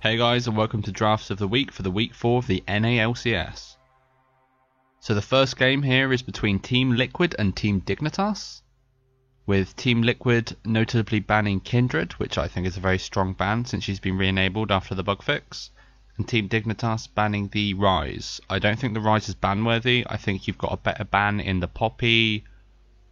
Hey guys, and welcome to Drafts of the Week for the Week 4 of the NALCS. So the first game here is between Team Liquid and Team Dignitas, with Team Liquid notably banning Kindred, which I think is a very strong ban since she's been re-enabled after the bug fix, and Team Dignitas banning the Ryze. I don't think the Ryze is ban-worthy. I think you've got a better ban in the Poppy,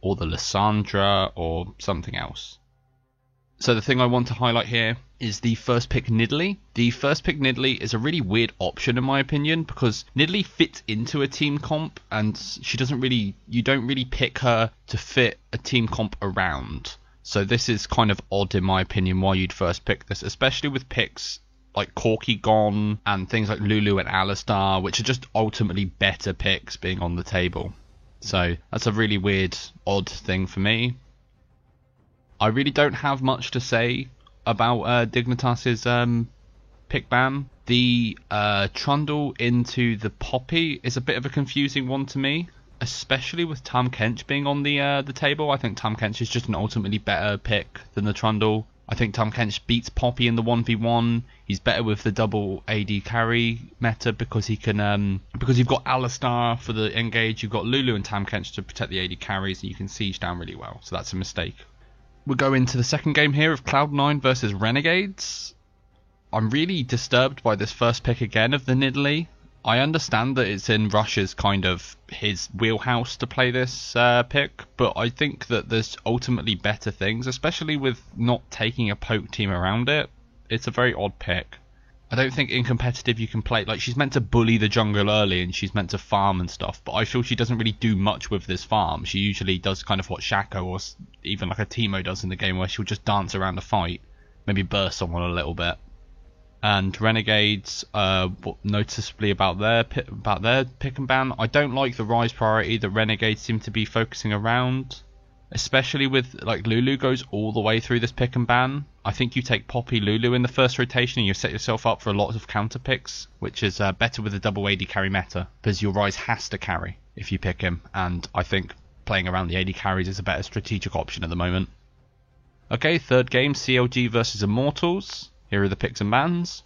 or the Lissandra, or something else. So the thing I want to highlight here is the first pick Nidalee. The first pick Nidalee is a really weird option in my opinion, because Nidalee fits into a team comp and you don't really pick her to fit a team comp around. So this is kind of odd in my opinion why you'd first pick this, especially with picks like Corki gone and things like Lulu and Alistar, which are just ultimately better picks being on the table. So that's a really weird, odd thing for me. I really don't have much to say about Dignitas's pick ban. The Trundle into the Poppy is a bit of a confusing one to me, especially with Tahm Kench being on the table. I think Tahm Kench is just an ultimately better pick than the Trundle. I think Tahm Kench beats Poppy in the 1v1. He's better with the double AD carry meta because he can because you've got Alistar for the engage, you've got Lulu and Tahm Kench to protect the AD carries, and you can siege down really well. So that's a mistake. We'll go into the second game here of Cloud9 versus Renegades. I'm really disturbed by this first pick again of the Nidalee. I understand that it's in Rush's kind of his wheelhouse to play this pick, but I think that there's ultimately better things, especially with not taking a poke team around it. It's a very odd pick. I don't think in competitive you can play, like, she's meant to bully the jungle early and she's meant to farm and stuff, but I feel she doesn't really do much with this farm. She usually does kind of what Shaco or even like a Teemo does in the game, where she'll just dance around the fight, maybe burst someone a little bit. And Renegades, noticeably about their pick and ban, I don't like the Ryze priority that Renegades seem to be focusing around, especially with, like, Lulu goes all the way through this pick and ban. I think you take Poppy Lulu in the first rotation and you set yourself up for a lot of counter picks, which is better with the double AD carry meta, because your Ryze has to carry if you pick him, and I think playing around the AD carries is a better strategic option at the moment. Okay, third game, CLG versus Immortals. Here are the picks and bans.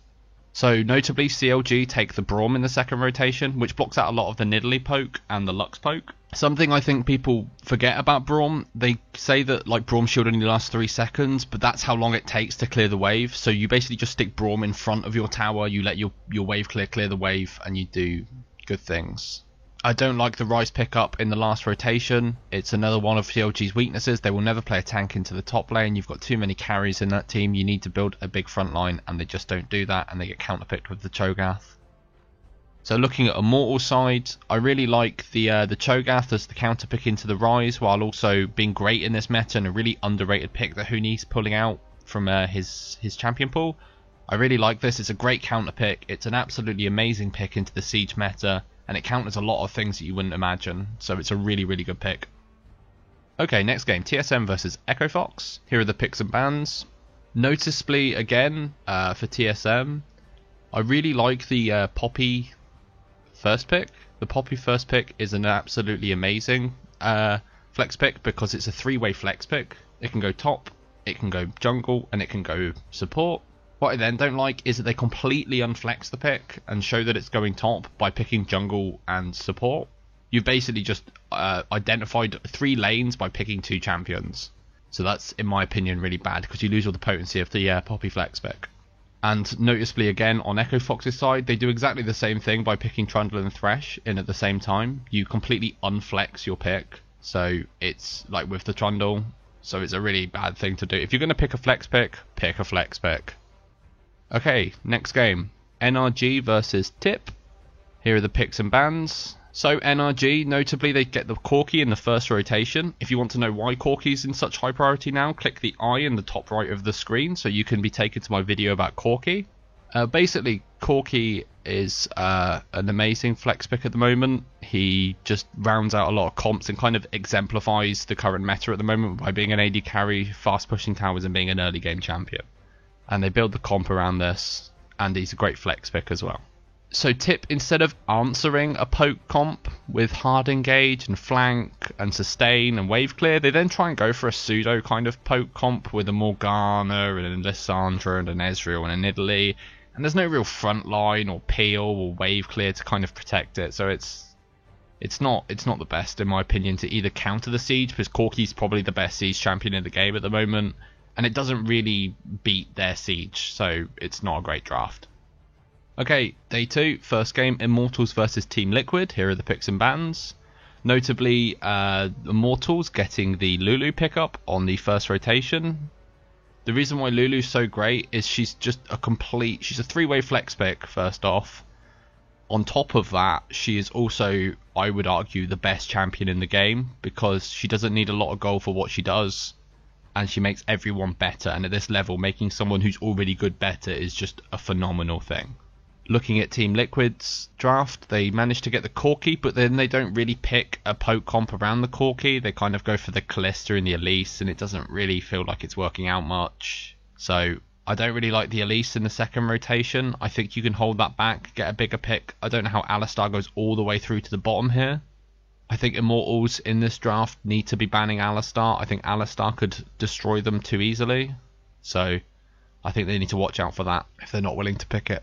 So notably, CLG take the Braum in the second rotation, which blocks out a lot of the Nidalee poke and the Lux poke. Something I think people forget about Braum, they say that, like, Braum shield only lasts 3 seconds, but that's how long it takes to clear the wave. So you basically just stick Braum in front of your tower, you let your wave clear the wave, and you do good things. I don't like the Ryze pickup in the last rotation. It's another one of CLG's weaknesses. They will never play a tank into the top lane. You've got too many carries in that team. You need to build a big front line, and they just don't do that, and they get counterpicked with the Cho'Gath. So looking at Immortal side, I really like the Cho'Gath as the counter pick into the Ryze, while also being great in this meta and a really underrated pick that Huni's pulling out from his champion pool. I really like this. It's a great counter pick. It's an absolutely amazing pick into the Siege meta, and it counters a lot of things that you wouldn't imagine. So it's a really, really good pick. Okay, next game, TSM versus Echo Fox. Here are the picks and bans. Noticeably, again, for TSM, I really like the Poppy first pick. The Poppy first pick is an absolutely amazing flex pick, because it's a 3-way flex pick. It can go top, it can go jungle, and it can go support. What I then don't like is that they completely unflex the pick and show that it's going top by picking jungle and support. You've basically just identified 3 lanes by picking 2 champions. So that's, in my opinion, really bad, because you lose all the potency of the Poppy flex pick. And noticeably again, on Echo Fox's side, they do exactly the same thing by picking Trundle and Thresh in at the same time. You completely unflex your pick. So it's like with the Trundle. So it's a really bad thing to do. If you're going to pick a flex pick pick. Okay, next game, NRG versus Tip. Here are the picks and bans. So NRG, notably, they get the Corki in the first rotation. If you want to know why Corki's in such high priority now, click the eye in the top right of the screen so you can be taken to my video about Corki. Basically, Corki is an amazing flex pick at the moment. He just rounds out a lot of comps and kind of exemplifies the current meta at the moment by being an AD carry, fast pushing towers, and being an early game champion. And they build the comp around this, and he's a great flex pick as well. So Tip, instead of answering a poke comp with hard engage and flank and sustain and wave clear, they then try and go for a pseudo kind of poke comp with a Morgana and a Lissandra and an Ezreal and a Nidalee, And there's no real front line or peel or wave clear to kind of protect it, so it's not the best in my opinion to either counter the siege, because Corki's probably the best siege champion in the game at the moment, and it doesn't really beat their siege, so it's not a great draft. Okay, day 2, first game, Immortals versus Team Liquid. Here are the picks and bans. Notably, Immortals getting the Lulu pickup on the first rotation. The reason why Lulu's so great is she's just she's a 3-way flex pick, first off. On top of that, she is also, I would argue, the best champion in the game, because she doesn't need a lot of gold for what she does, and she makes everyone better, and at this level, making someone who's already good better is just a phenomenal thing. Looking at Team Liquid's draft, they managed to get the Corki, but then they don't really pick a poke comp around the Corki. They kind of go for the Kalista and the Elise, and it doesn't really feel like it's working out much. So I don't really like the Elise in the second rotation. I think you can hold that back, get a bigger pick. I don't know how Alistar goes all the way through to the bottom here. I think Immortals in this draft need to be banning Alistar. I think Alistar could destroy them too easily. So I think they need to watch out for that if they're not willing to pick it.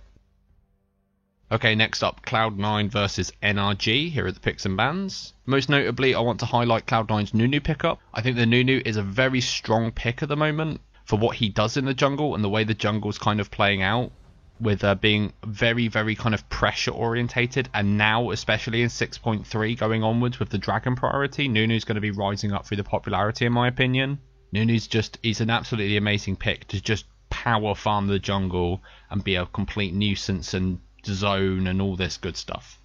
Okay, next up, Cloud9 versus NRG. Here are the picks and bans. Most notably, I want to highlight Cloud9's Nunu pickup. I think the Nunu is a very strong pick at the moment for what he does in the jungle and the way the jungle's kind of playing out, with being very, very kind of pressure orientated, and now, especially in 6.3 going onwards with the Dragon priority, Nunu's going to be rising up through the popularity in my opinion. He's an absolutely amazing pick to just power farm the jungle and be a complete nuisance and zone and all this good stuff.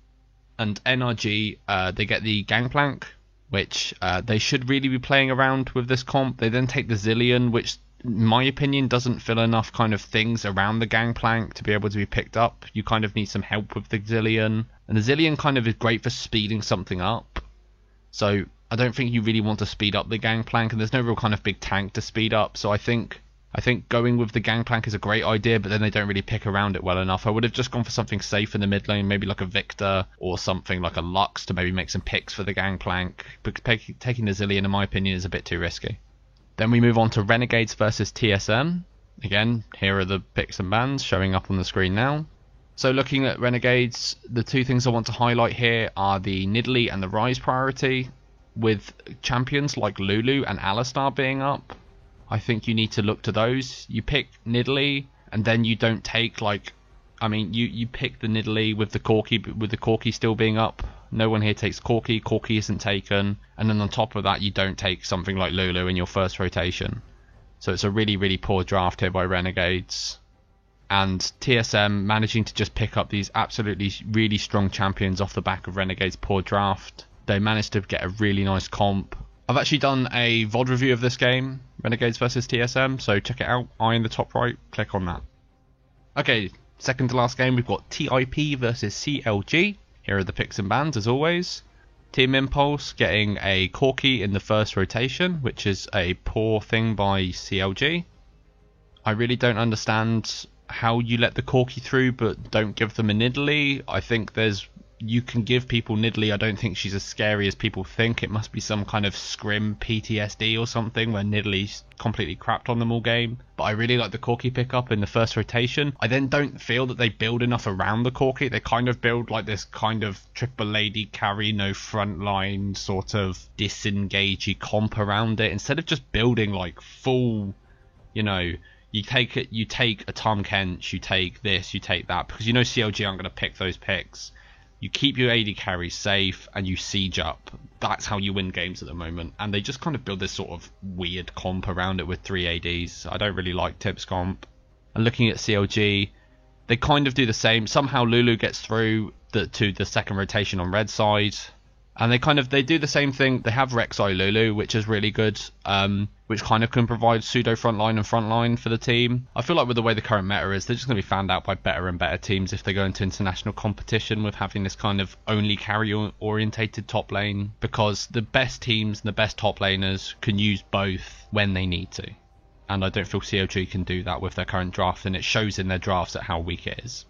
And NRG, they get the Gangplank, which they should really be playing around with this comp. They then take the Zilean, which in my opinion doesn't fill enough kind of things around the Gangplank to be able to be picked up. You kind of need some help with the Zilean, and the Zilean kind of is great for speeding something up, so I don't think you really want to speed up the Gangplank, and there's no real kind of big tank to speed up, so I think going with the Gangplank is a great idea, but then they don't really pick around it well enough. I would have just gone for something safe in the mid lane, maybe like a Victor or something like a Lux to maybe make some picks for the Gangplank. But taking the Zilean, in my opinion, is a bit too risky. Then we move on to Renegades versus TSM. Again, here are the picks and bans showing up on the screen now. So looking at Renegades, the two things I want to highlight here are the Nidalee and the Ryze priority. With champions like Lulu and Alistar being up, I think you need to look to those. You pick Nidalee, and then you don't take you pick the Nidalee with the Corki still being up. No one here takes Corki. Corki isn't taken, and then on top of that, you don't take something like Lulu in your first rotation. So it's a really, really poor draft here by Renegades. And TSM managing to just pick up these absolutely really strong champions off the back of Renegades' poor draft. They managed to get a really nice comp. I've actually done a VOD review of this game, Renegades versus TSM, so check it out. Eye in the top right, click on that. Okay, second to last game, we've got TIP versus CLG. Here are the picks and bans as always. Team Impulse getting a Corki in the first rotation, which is a poor thing by CLG. I really don't understand how you let the Corki through but don't give them a Nidalee. I think you can give people Nidalee. I don't think she's as scary as people think. It must be some kind of scrim PTSD or something where Nidalee's completely crapped on them all game. But I really like the Corki pickup in the first rotation. I then don't feel that they build enough around the Corki. They kind of build like this kind of triple lady carry, no front line, sort of disengagey comp around it. Instead of just building like full, you take a Tahm Kench, you take this, you take that. Because CLG aren't going to pick those picks. You keep your AD carry safe and you siege up. That's how you win games at the moment. And they just kind of build this sort of weird comp around it with 3 ADs. I don't really like Tip's comp. And looking at CLG, they kind of do the same. Somehow Lulu gets through to the second rotation on red side. And they do the same thing. They have Rek'Sai Lulu, which is really good, which kind of can provide pseudo frontline and frontline for the team. I feel like with the way the current meta is, they're just going to be found out by better and better teams if they go into international competition with having this kind of only carry-orientated top lane, because the best teams and the best top laners can use both when they need to. And I don't feel CLG can do that with their current draft, and it shows in their drafts at how weak it is.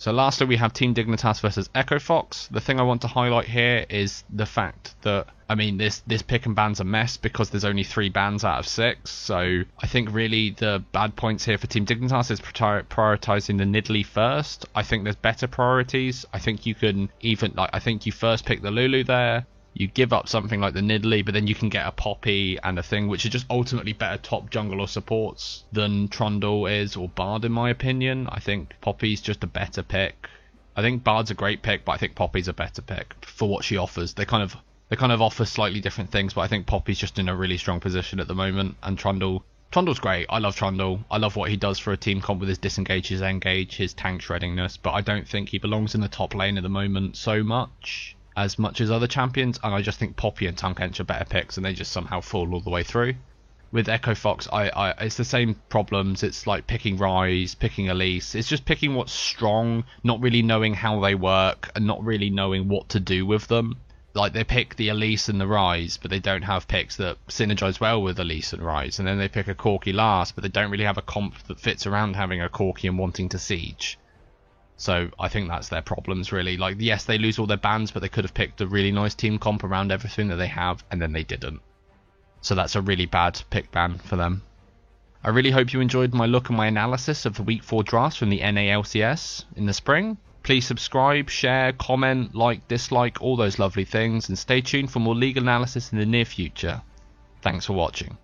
So lastly, we have Team Dignitas versus Echo Fox. The thing I want to highlight here is the fact that, I mean, this pick and ban's a mess because there's only 3 bans out of 6. So I think really the bad points here for Team Dignitas is prioritizing the Nidalee first. I think there's better priorities. I think you can even, like, I think you first pick the Lulu there. You give up something like the Nidalee, but then you can get a Poppy and a thing, which is just ultimately better top jungle or supports than Trundle is, or Bard in my opinion. I think Poppy's just a better pick. I think Bard's a great pick, but I think Poppy's a better pick for what she offers. They kind of offer slightly different things, but I think Poppy's just in a really strong position at the moment, and Trundle's great. I love Trundle. I love what he does for a team comp with his disengage, his engage, his tank shreddingness, but I don't think he belongs in the top lane at the moment as much as other champions, and I just think Poppy and Tahm Kench are better picks, and they just somehow fall all the way through. With Echo Fox, it's the same problems. It's like picking Ryze, picking Elise. It's just picking what's strong, not really knowing how they work, and not really knowing what to do with them. Like, they pick the Elise and the Ryze, but they don't have picks that synergize well with Elise and Ryze. And then they pick a Corki last, but they don't really have a comp that fits around having a Corki and wanting to siege. So I think that's their problems, really. Like, yes, they lose all their bans, but they could have picked a really nice team comp around everything that they have, and then they didn't. So that's a really bad pick ban for them. I really hope you enjoyed my look and my analysis of the Week 4 drafts from the NALCS in the spring. Please subscribe, share, comment, like, dislike, all those lovely things, and stay tuned for more league analysis in the near future. Thanks for watching.